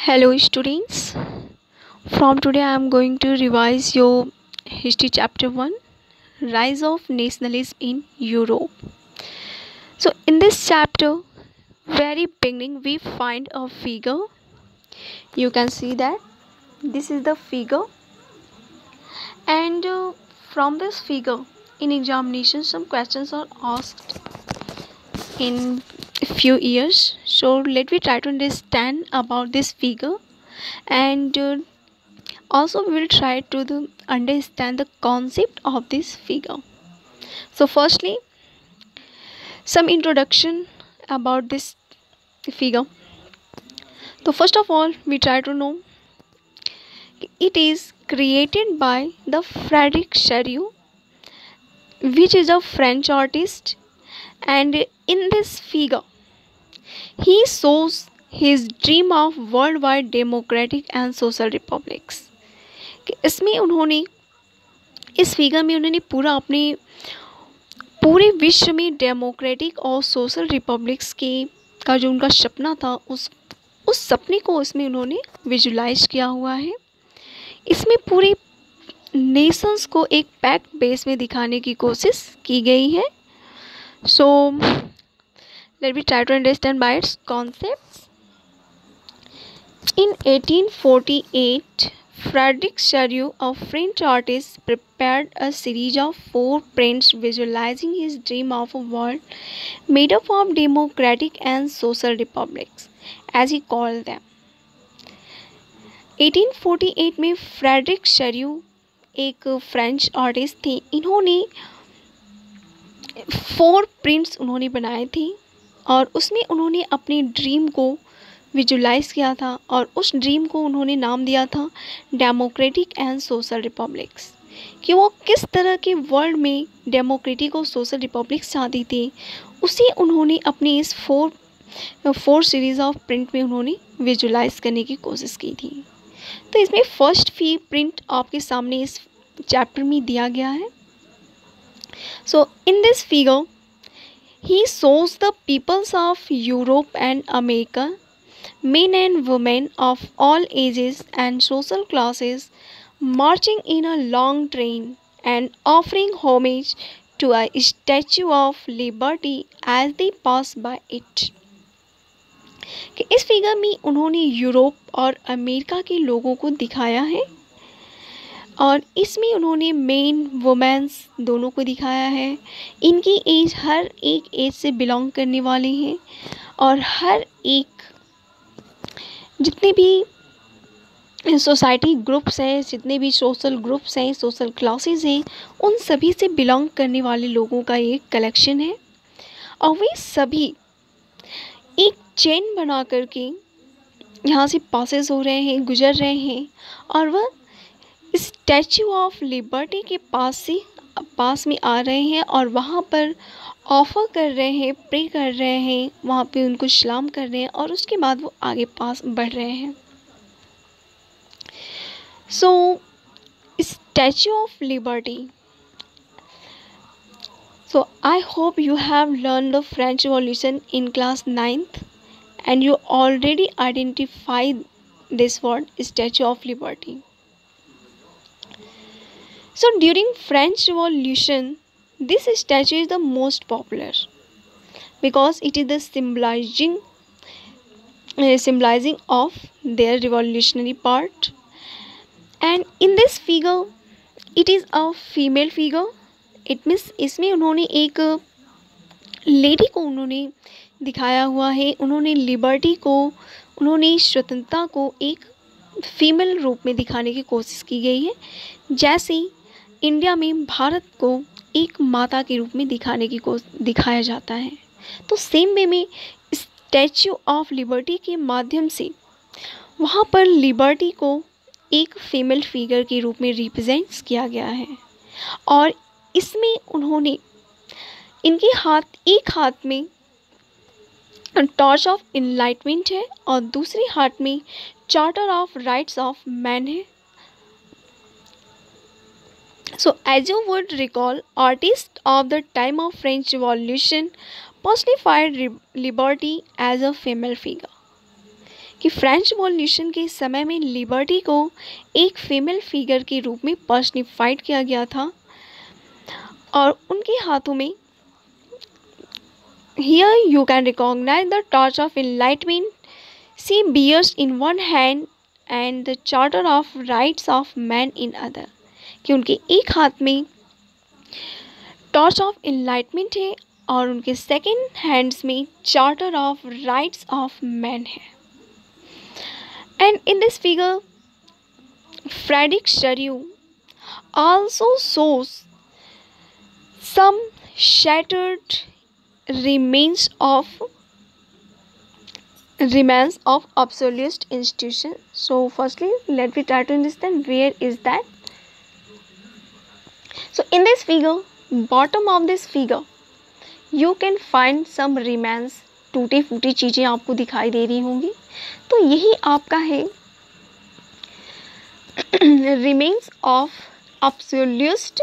Hello students. From today I am going to revise your history chapter 1, Rise of Nationalism in Europe. So in this chapter, very beginning we find a figure. You can see that this is the figure, and from this figure in examination some questions are asked in a few years. So let me try to understand about this figure, and also we will try to understand the concept of this figure. So firstly, some introduction about this figure. So first of all, we try to know it is created by the Frederic Chérieux, which is a French artist, and in this figure he shows his dream of worldwide democratic and social republics. इसमें उन्होंने इस figure में उन्होंने पूरे विश्व में democratic और social republics के का जो उनका सपना था उस सपने को इसमें उन्होंने विजुलाइज किया हुआ है। इसमें पूरे नेशंस को एक पैक्ट बेस में दिखाने की कोशिश की गई है। So let me try to understand by its concepts. In 1848, Frederic Chérieux, a French artist, prepared a series of 4 prints visualizing his dream of a world made up of democratic and social republics, as he called them. 1848 में Frederick शेरियू एक French artist थे। इन्होंने 4 prints उन्होंने बनाए थे और उसमें उन्होंने अपने ड्रीम को विजुलाइज किया था और उस ड्रीम को उन्होंने नाम दिया था डेमोक्रेटिक एंड सोशल रिपब्लिक्स, कि वो किस तरह के वर्ल्ड में डेमोक्रेटिक और सोशल रिपब्लिक्स चाहती थी। उसे उन्होंने अपनी इस 4 सीरीज़ ऑफ प्रिंट में उन्होंने विजुलाइज करने की कोशिश की थी। तो इसमें फर्स्ट प्रिंट आपके सामने इस चैप्टर में दिया गया है। So in this figure he shows the peoples of Europe and America, men and women of all ages and social classes, marching in a long train and offering homage to a statue of liberty as they pass by it. कि इस figure में उन्होंने Europe और America के लोगों को दिखाया है और इसमें उन्होंने मेन वुमेन्स दोनों को दिखाया है। इनकी एज हर एक एज से बिलोंग करने वाले हैं और हर एक जितने भी सोसाइटी ग्रुप्स हैं, जितने भी सोशल ग्रुप्स हैं, सोशल क्लासेस हैं, उन सभी से बिलोंग करने वाले लोगों का एक कलेक्शन है और वे सभी एक चेन बना करके यहाँ से पासेस हो रहे हैं, गुजर रहे हैं और वह स्टैचू ऑफ लिबर्टी के पास में आ रहे हैं और वहाँ पर ऑफ़र कर रहे हैं, प्रे कर रहे हैं, वहाँ पे उनको सलाम कर रहे हैं और उसके बाद वो आगे पास बढ़ रहे हैं। So statue of liberty. So I hope you have learn the French revolution in class 9th and you already identified this word statue of liberty. So during French Revolution, this statue is the most popular because it is the symbolizing of their revolutionary part. And in this figure, it is a female figure. It means इसमें उन्होंने एक lady को उन्होंने दिखाया हुआ है। उन्होंने liberty को, उन्होंने स्वतंत्रता को एक फीमेल रूप में दिखाने की कोशिश की गई है, जैसे इंडिया में भारत को एक माता के रूप में दिखाया जाता है। तो सेम वे में स्टैचू ऑफ लिबर्टी के माध्यम से वहाँ पर लिबर्टी को एक फीमेल फिगर के रूप में रिप्रेजेंट्स किया गया है और इसमें उन्होंने इनके एक हाथ में टॉर्च ऑफ इनलाइटमेंट है और दूसरे हाथ में charter of rights of man है। So as you would recall, artists of the time of French Revolution personified liberty as a female figure. कि फ्रेंच रिवॉल्यूशन के समय में लिबर्टी को एक फीमेल फिगर के रूप में पर्सनिफाइड किया गया था और उनके हाथों में here you can recognize the torch of enlightenment she bears in one hand and the charter of rights of man in other, कि उनके एक हाथ में टॉर्च ऑफ इनलाइटमेंट है और उनके सेकेंड हैंड्स में charter of rights of man है. And in this figure Frederic Sorrieu also shows some shattered remains of absolute institution. So firstly let me try to understand where is that. So in this figure, bottom of this figure you can find some remains, टूटी फूटी चीज़ें आपको दिखाई दे रही होंगी. तो यही आपका है remains of absolute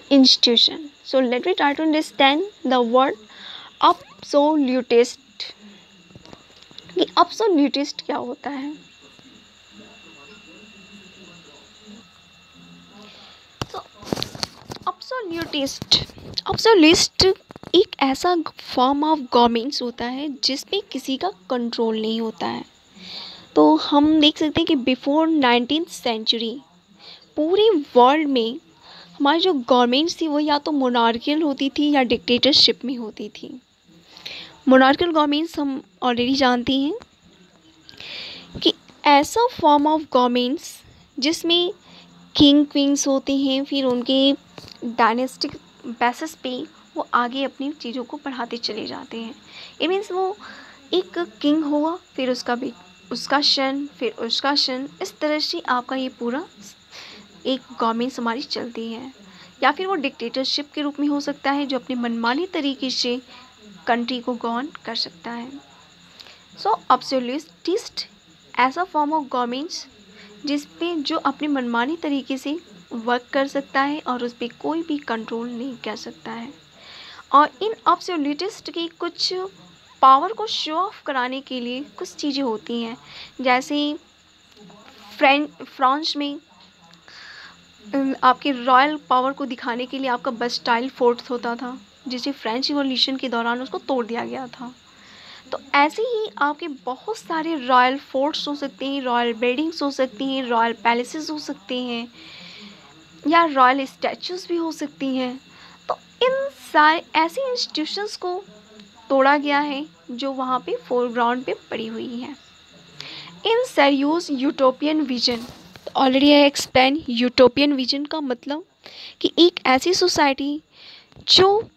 institution. So let me try to understand the word absolutist. कि absolutist क्या होता है. So absolutist एक ऐसा फॉर्म ऑफ गवर्नमेंट्स होता है जिसमें किसी का कंट्रोल नहीं होता है. तो हम देख सकते हैं कि बिफोर 19th सेंचुरी पूरे वर्ल्ड में हमारी जो गवर्नमेंट्स थी वो या तो मोनार्कियल होती थी या डिक्टेटरशिप में होती थी. मोनार्कियल गवर्नमेंट्स हम ऑलरेडी जानते हैं कि ऐसा फॉर्म ऑफ गवर्नमेंट्स जिसमें किंग क्वींस होते हैं, फिर उनके डायनेस्टिक बेसिस पे वो आगे अपनी चीज़ों को बढ़ाते चले जाते हैं. इट मीन्स वो एक किंग हुआ, फिर उसका सन, फिर उसका सन, इस तरह से आपका ये पूरा एक गवर्नमेंट हमारी चलती है. या फिर वो डिक्टेटरशिप के रूप में हो सकता है जो अपने मनमानी तरीके से कंट्री को गवर्न कर सकता है. सो एब्सोल्यूटिस्ट ऐसा फॉर्म ऑफ गवर्नमेंट्स जिस पे जो अपने मनमानी तरीके से वर्क कर सकता है और उस पर कोई भी कंट्रोल नहीं कर सकता है. और इन एब्सोल्यूटिस्ट की कुछ पावर को शो ऑफ कराने के लिए कुछ चीज़ें होती हैं. जैसे फ्रांस में आपके रॉयल पावर को दिखाने के लिए आपका बस्टाइल फोर्ट होता था, जिसे फ्रेंच रिवॉल्यूशन के दौरान उसको तोड़ दिया गया था. तो ऐसे ही आपके बहुत सारे रॉयल फोर्ट्स हो सकते हैं, रॉयल बिल्डिंग्स हो सकती हैं, रॉयल पैलेसेस हो सकते हैं या रॉयल स्टैचूज़ भी हो सकती हैं. तो इन सारे ऐसे इंस्टीट्यूशंस को तोड़ा गया है जो वहाँ पे फोरग्राउंड पे पड़ी हुई हैं. In Sorrieu's utopian vision, already I explain utopian vision का मतलब कि एक ऐसी सोसाइटी जो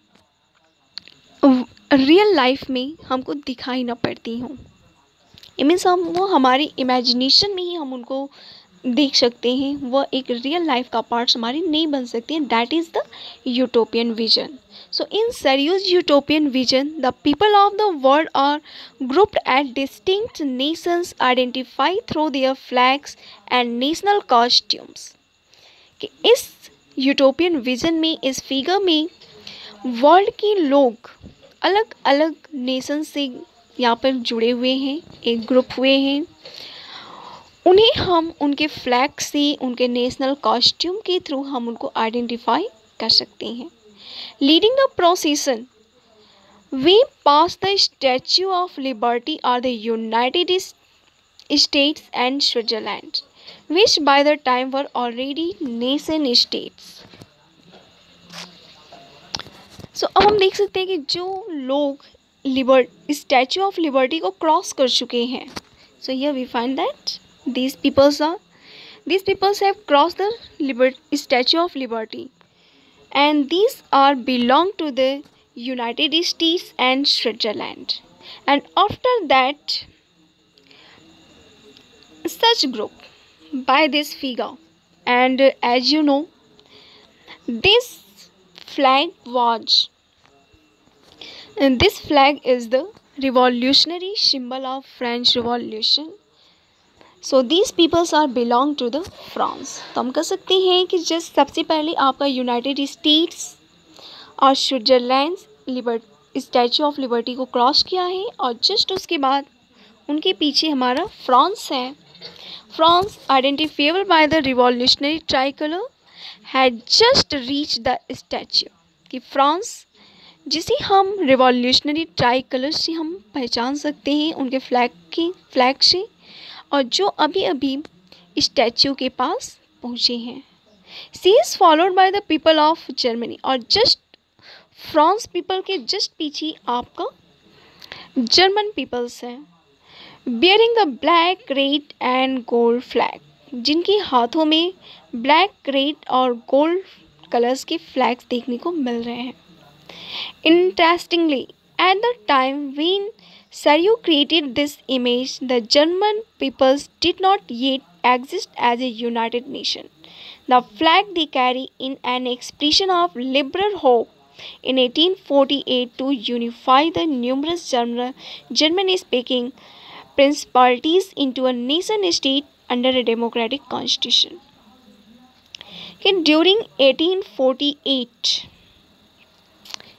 रियल लाइफ में हमको दिखाई ना पड़ती हो. मीन्स हम वो हमारी इमेजिनेशन में ही हम उनको देख सकते हैं, वह एक रियल लाइफ का पार्ट्स हमारी नहीं बन सकती हैं. That is the utopian vision. So in Serious utopian vision, the people of the world are grouped as distinct nations identified through their flags and national costumes. कि इस यूटोपियन विजन में, इस फिगर में वर्ल्ड के लोग अलग अलग nation से यहाँ पर जुड़े हुए हैं, एक ग्रुप हुए हैं. उन्हें हम उनके फ्लैग से, उनके नेशनल कॉस्ट्यूम के थ्रू हम उनको आइडेंटिफाई कर सकते हैं. Leading the procession, we pass the Statue of Liberty are the United States and Switzerland, which by the time were already nation states. So अब हम देख सकते हैं कि जो लोग स्टैचू ऑफ लिबर्टी को क्रॉस कर चुके हैं. So here we find that these peoples have crossed the Statue of Liberty. And these are belong to the United States and Switzerland. And after that, such group by this figure, and as you know, this flag is the revolutionary symbol of French Revolution. So these peoples are belong to the France. तो हम कह सकते हैं कि just सबसे पहले आपका United states और स्विट्ज़रलैंड स्टैचू ऑफ लिबर्टी को क्रॉस किया है और जस्ट उसके बाद उनके पीछे हमारा फ्रांस है। France, identifiable by the revolutionary tricolour, had just reach the statue. कि फ्रांस, जिसे हम रिवॉल्यूशनरी ट्राई कलर से हम पहचान सकते हैं उनके फ्लैग से, और जो अभी अभी स्टैच्यू के पास पहुँचे हैं। She is followed by the people of Germany, और जस्ट फ्रांस पीपल के जस्ट पीछे आपका जर्मन पीपल्स है। Bearing the black, red and gold flag, जिनके हाथों में ब्लैक, रेड और गोल्ड कलर्स के फ्लैग्स देखने को मिल रहे हैं। Interestingly, at the time when Saryu created this image, the German peoples did not yet exist as a united nation. The flag they carry in an expression of liberal hope in 1848 to unify the numerous German-speaking principalities into a nation-state under a democratic constitution. During 1848,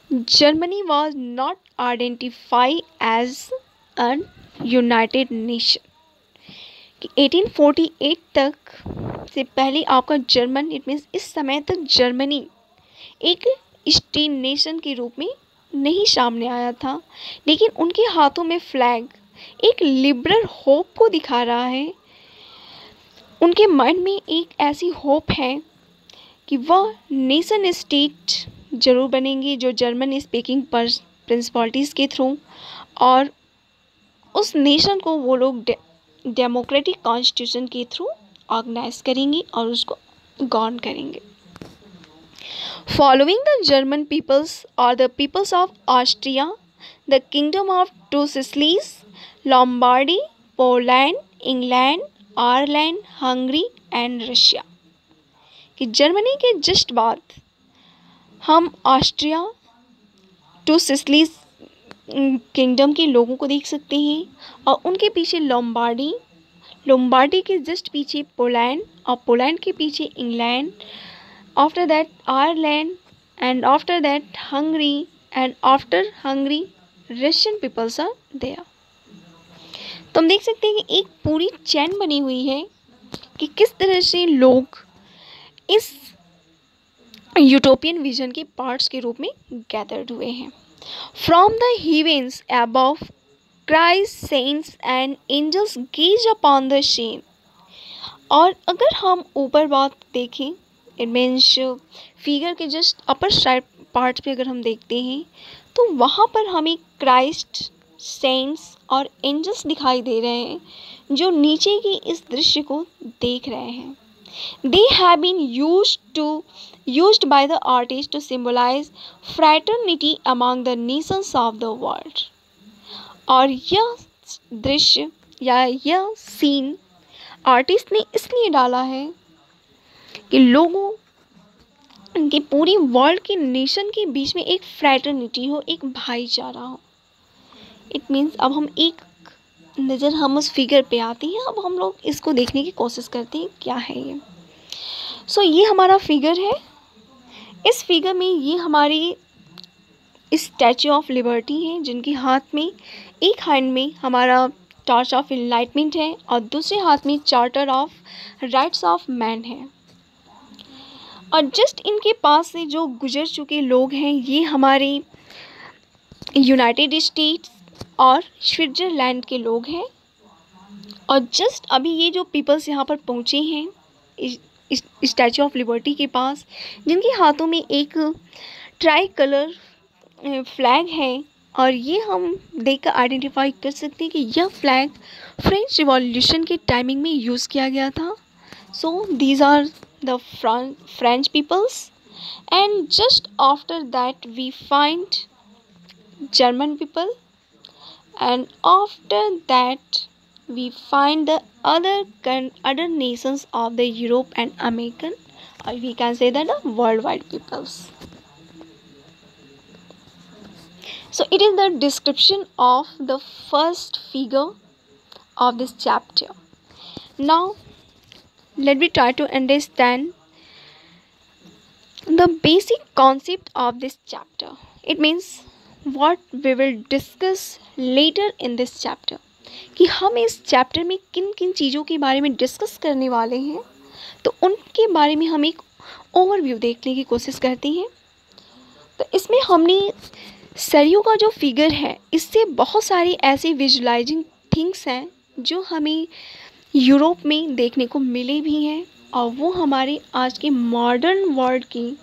Germany was not identified as a united nation. 1848 तक से पहले आपका German, it means इस समय तक Germany एक state nation के रूप में नहीं सामने आया था, लेकिन उनके हाथों में फ्लैग एक लिबरल होप को दिखा रहा है। उनके माइंड में एक ऐसी होप है कि वह नेशन स्टेट ज़रूर बनेंगे जो जर्मन स्पीकिंग प्रिंसिपलिटीज़ के थ्रू, और उस नेशन को वो लोग डेमोक्रेटिक कॉन्स्टिट्यूशन के थ्रू ऑर्गेनाइज करेंगे और उसको गवर्न करेंगे। फॉलोइंग द जर्मन पीपल्स और the peoples of Austria, the kingdom of two Sicilies, Lombardy, Poland, England, Ireland, Hungary and Russia. कि जर्मनी के जस्ट बाद हम ऑस्ट्रिया, टू सिसिलीज किंगडम के लोगों को देख सकते हैं, और उनके पीछे लोम्बार्डी के जस्ट पीछे पोलैंड, और पोलैंड के पीछे England, after that Ireland, and after that Hungary, and after Hungary Russian peoples are there. तो हम देख सकते हैं कि एक पूरी चैन बनी हुई है कि किस तरह से लोग इस यूटोपियन विजन के पार्ट्स के रूप में गैदर्ड हुए हैं। From the heavens above, Christ, saints and angels gaze upon the scene. और अगर हम ऊपर बात देखें, इट मीन्स फिगर के जस्ट अपर साइड पार्ट्स पे अगर हम देखते हैं, तो वहाँ पर हमें क्राइस्ट, सेंट्स और एंजल्स दिखाई दे रहे हैं जो नीचे की इस दृश्य को देख रहे हैं। They have been used by the artist to symbolize fraternity among the nations of the world. और यह दृश्य या यह सीन आर्टिस्ट ने इसलिए डाला है कि लोगों की पूरी वर्ल्ड के नेशन के बीच में एक फ्रैटर्निटी हो, एक भाईचारा हो। इट मीन्स अब हम एक नज़र हम उस फिगर पे आते हैं, अब हम लोग इसको देखने की कोशिश करते हैं क्या है ये। सो ये हमारा फिगर है। इस फिगर में ये हमारी स्टैचू ऑफ लिबर्टी है, जिनके हाथ में एक हैंड में हमारा टॉर्च ऑफ इनलाइटमेंट है और दूसरे हाथ में charter of rights of man है। और जस्ट इनके पास से जो गुजर चुके लोग हैं, ये हमारे यूनाइटेड स्टेट्स और स्विट्ज़रलैंड के लोग हैं। और जस्ट अभी ये जो पीपल्स यहाँ पर पहुँचे हैं स्टैचू ऑफ लिबर्टी के पास, जिनके हाथों में एक ट्राई कलर फ्लैग है, और ये हम देखकर आइडेंटिफाई कर सकते हैं कि यह फ्लैग फ्रेंच रिवॉल्यूशन के टाइमिंग में यूज़ किया गया था। So these are the French peoples, and just after that we find German people, and after that we find the other nations of the Europe and American, or we can say that the worldwide peoples. So it is the description of the first figure of this chapter. Now let me try to understand the basic concept of this chapter. It means what we will discuss later in this chapter. कि हम इस chapter में किन किन चीज़ों के बारे में डिस्कस करने वाले हैं, तो उनके बारे में हम एक ओवरव्यू देखने की कोशिश करते हैं। तो इसमें हमने सरयू का जो फिगर है, इससे बहुत सारी ऐसी विजुलाइजिंग थिंग्स हैं जो हमें यूरोप में देखने को मिले भी हैं, और वो हमारे आज के मॉडर्न वर्ल्ड की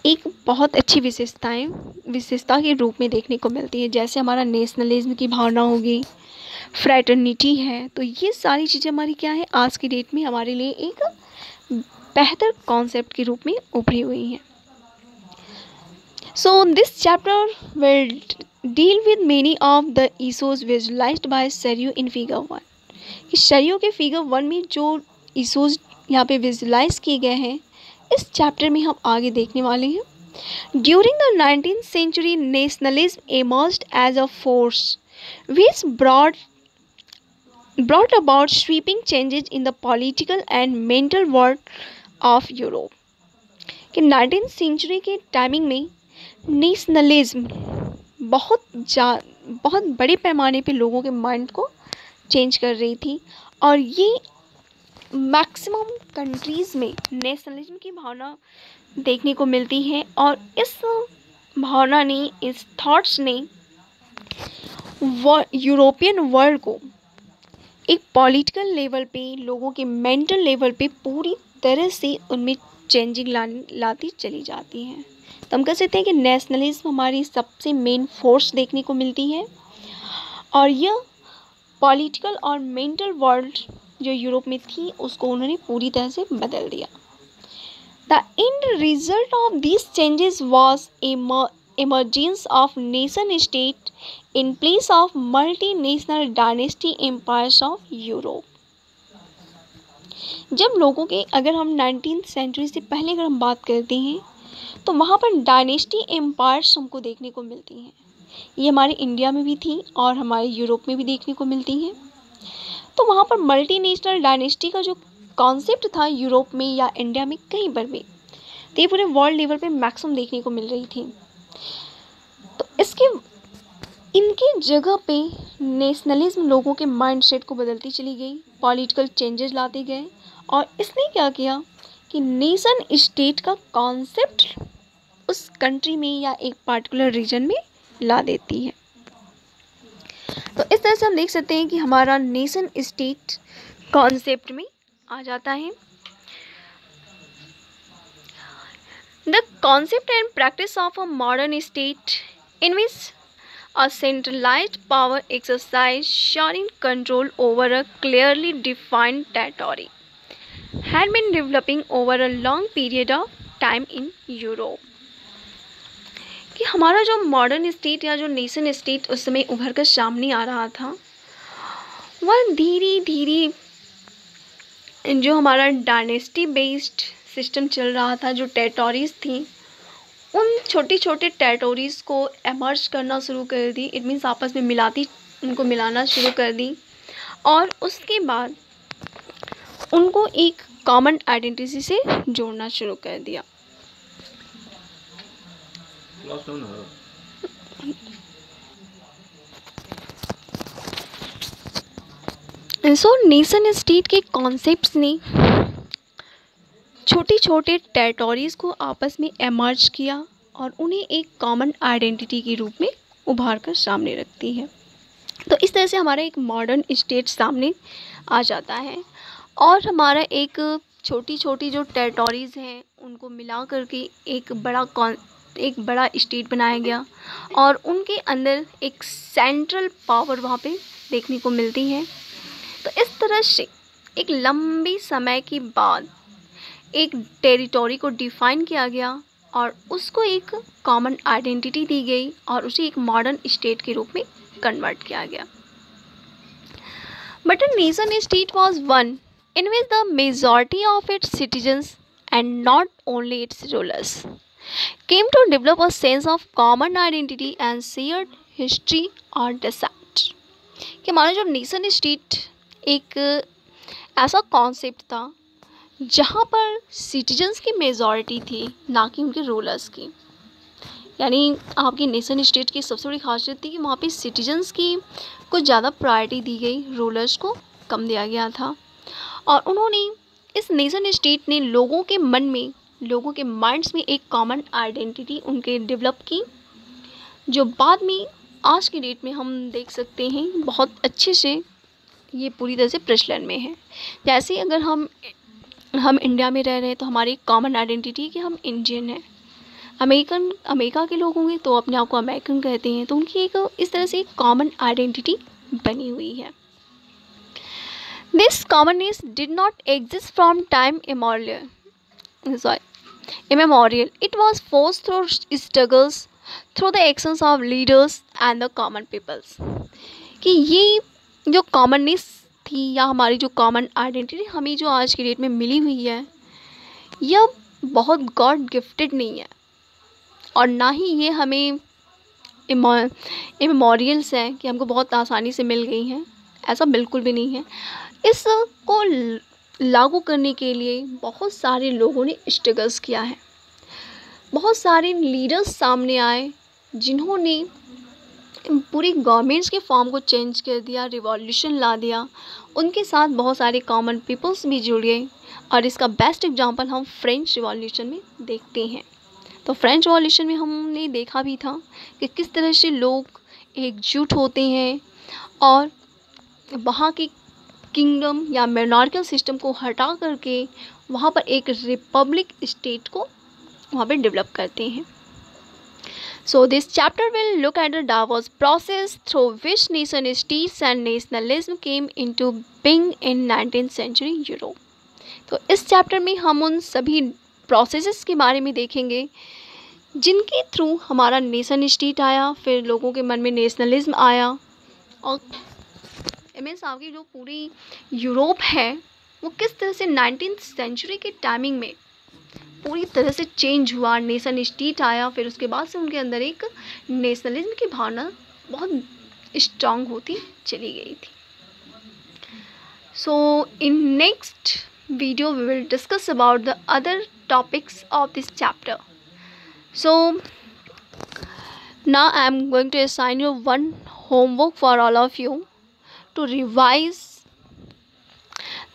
एक बहुत अच्छी विशेषता के रूप में देखने को मिलती है। जैसे हमारा नेशनलिज्म की भावना होगी, फ्रैटर्निटी है, तो ये सारी चीज़ें हमारी क्या है, आज की डेट में हमारे लिए एक बेहतर कॉन्सेप्ट के रूप में उभरी हुई हैं। So this chapter will deal with many of the issues visualised by Sorrieu in figure 1। कि सरयू के फिगर 1 में जो इशूज यहाँ पे विजुलाइज किए गए हैं, इस चैप्टर में हम आगे देखने वाले हैं। During the 19th century, nationalism emerged as a force which brought about sweeping changes in the political and mental world of Europe। कि 19th century के टाइमिंग में नेशनलिज्म बहुत बड़े पैमाने पे लोगों के माइंड को चेंज कर रही थी, और ये मैक्सिमम कंट्रीज़ में नेशनलिज्म की भावना देखने को मिलती है। और इस भावना ने, इस थॉट्स ने यूरोपियन वर्ल्ड को एक पॉलिटिकल लेवल पे, लोगों के मेंटल लेवल पे पूरी तरह से उनमें चेंजिंग लाती चली जाती हैं। तो हम कह सकते हैं कि नेशनलिज्म हमारी सबसे मेन फोर्स देखने को मिलती है, और यह पॉलिटिकल और मेंटल वर्ल्ड जो यूरोप में थी उसको उन्होंने पूरी तरह से बदल दिया। The end result of this changes was emergence of nation state in place of multinational dynasty empires of Europe। जब लोगों के, अगर हम 19th सेंचुरी से पहले अगर हम बात करते हैं, तो वहाँ पर डायनेस्टी एम्पायर्स हमको देखने को मिलती हैं। ये हमारे इंडिया में भी थी और हमारे यूरोप में भी देखने को मिलती हैं। तो वहाँ पर मल्टीनेशनल डायनेस्टी का जो कॉन्सेप्ट था यूरोप में या इंडिया में कहीं पर भी, तो ये पूरे वर्ल्ड लेवल पे मैक्सिमम देखने को मिल रही थी। तो इनके जगह पे नेशनलिज्म लोगों के माइंड सेट को बदलती चली गई, पॉलिटिकल चेंजेस लाते गए, और इसने क्या किया कि नेशन स्टेट का कॉन्सेप्ट उस कंट्री में या एक पार्टिकुलर रीजन में ला देती है। तो इस तरह से हम देख सकते हैं कि हमारा नेशन स्टेट कॉन्सेप्ट में आ जाता है। The concept and practice of a modern state in which a centralized power exercise ensuring control over a clearly defined territory had been developing over a long period of time in Europe। कि हमारा जो modern state या जो nation state उस समय उभर कर सामने आ रहा था, वह धीरे धीरे जो हमारा डायनेस्टी बेस्ड सिस्टम चल रहा था, जो टेरिटोरीज थी, उन छोटे छोटे टेरिटोरीज़ को एमर्ज करना शुरू कर दी। इट मीन्स आपस में उनको मिलाना शुरू कर दी, और उसके बाद उनको एक कॉमन आइडेंटिटी से जोड़ना शुरू कर दिया। सो नेशन स्टेट के कॉन्सेप्ट्स ने छोटे छोटे टेरिटोरीज़ को आपस में एमर्ज किया और उन्हें एक कॉमन आइडेंटिटी के रूप में उभार कर सामने रखती है। तो इस तरह से हमारा एक मॉडर्न स्टेट सामने आ जाता है, और हमारा एक छोटी छोटी जो टेरिटोरीज़ हैं उनको मिला करके एक बड़ा स्टेट बनाया गया, और उनके अंदर एक सेंट्रल पावर वहाँ पे देखने को मिलती है। तो इस तरह से एक लंबी समय के बाद एक टेरिटोरी को डिफ़ाइन किया गया और उसको एक कॉमन आइडेंटिटी दी गई और उसे एक मॉडर्न स्टेट के रूप में कन्वर्ट किया गया। But a nation state was one in which the majority of its citizens and not only its rulers came to develop a sense of common identity and shared history और descent. कि हमारा जो nation state एक ऐसा concept था जहाँ पर citizens की मेजॉरिटी थी, ना कि उनके रूलर्स की, यानी आपकी नेशन स्टेट की सबसे बड़ी खासियत थी कि वहाँ पे सिटीजन्स की कुछ ज़्यादा प्रायोरिटी दी गई, रूलर्स को कम दिया गया था। और उन्होंने इस नेशन स्टेट ने लोगों के मन में, लोगों के माइंड्स में एक कॉमन आइडेंटिटी उनके डेवलप की, जो बाद में आज की डेट में हम देख सकते हैं बहुत अच्छे से ये पूरी तरह से प्रचलन में है। जैसे अगर हम इंडिया में रह रहे हैं तो हमारी कॉमन आइडेंटिटी कि हम इंडियन हैं। अमेरिका के लोग होंगे तो अपने आप को अमेरिकन कहते हैं, तो उनकी एक इस तरह से एक कॉमन आइडेंटिटी बनी हुई है। This commonness did not exist from time immemorial. It was forced through struggles, through the actions of leaders and the common peoples. कि ये जो कॉमननेस थी या हमारी जो कॉमन आइडेंटिटी हमें जो आज की डेट में मिली हुई है, यह बहुत गॉड गिफ्टेड नहीं है और ना ही ये हमें इमेमोरियल्स है कि हमको बहुत आसानी से मिल गई हैं, ऐसा बिल्कुल भी नहीं है। इसको लागू करने के लिए बहुत सारे लोगों ने स्ट्रगल्स किया है, बहुत सारे लीडर्स सामने आए जिन्होंने पूरी गवर्नमेंट्स के फॉर्म को चेंज कर दिया, रिवॉल्यूशन ला दिया। उनके साथ बहुत सारे कॉमन पीपल्स भी जुड़े और इसका बेस्ट एग्जांपल हम फ्रेंच रिवॉल्यूशन में देखते हैं। तो फ्रेंच रिवॉल्यूशन में हमने देखा भी था कि किस तरह से लोग एकजुट होते हैं और वहाँ की किंगडम या मोनार्कियल सिस्टम को हटा करके वहाँ पर एक रिपब्लिक स्टेट को वहाँ पर डेवलप करते हैं। So this chapter will look at the diverse process through which nation states and nationalism came into being in 19th century Europe. तो इस चैप्टर में हम उन सभी प्रोसेसेस के बारे में देखेंगे जिनके थ्रू हमारा नेशन स्टेट आया, फिर लोगों के मन में नेशनलिज्म आया और मीन्स आपकी जो पूरी यूरोप है वो किस तरह से 19th सेंचुरी के टाइमिंग में पूरी तरह से चेंज हुआ, नेशन स्टेट आया, फिर उसके बाद से उनके अंदर एक नेशनलिज्म की भावना बहुत स्ट्रांग होती चली गई थी। So in next video we will discuss about the other topics of this chapter. So now I am going to assign you one homework for all of you to revise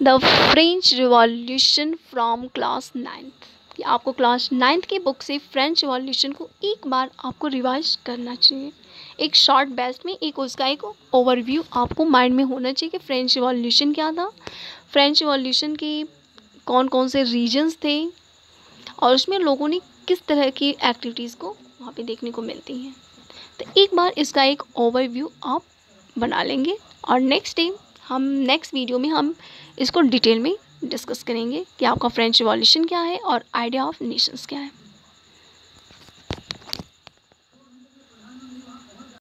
the French revolution from class 9th। आपको class 9th की book से French revolution को एक बार आपको revise करना चाहिए। एक short best में उसका एक ओवरव्यू आपको माइंड में होना चाहिए कि फ्रेंच रिवॉल्यूशन क्या था, फ्रेंच रिवॉल्यूशन के कौन कौन से रीजन्स थे और उसमें लोगों ने किस तरह की एक्टिविटीज़ को वहाँ पे देखने को मिलती हैं। तो एक बार इसका एक ओवरव्यू आप बना लेंगे और नेक्स्ट वीडियो में हम इसको डिटेल में डिस्कस करेंगे कि आपका फ्रेंच रिवॉल्यूशन क्या है और आइडिया ऑफ नेशंस क्या है।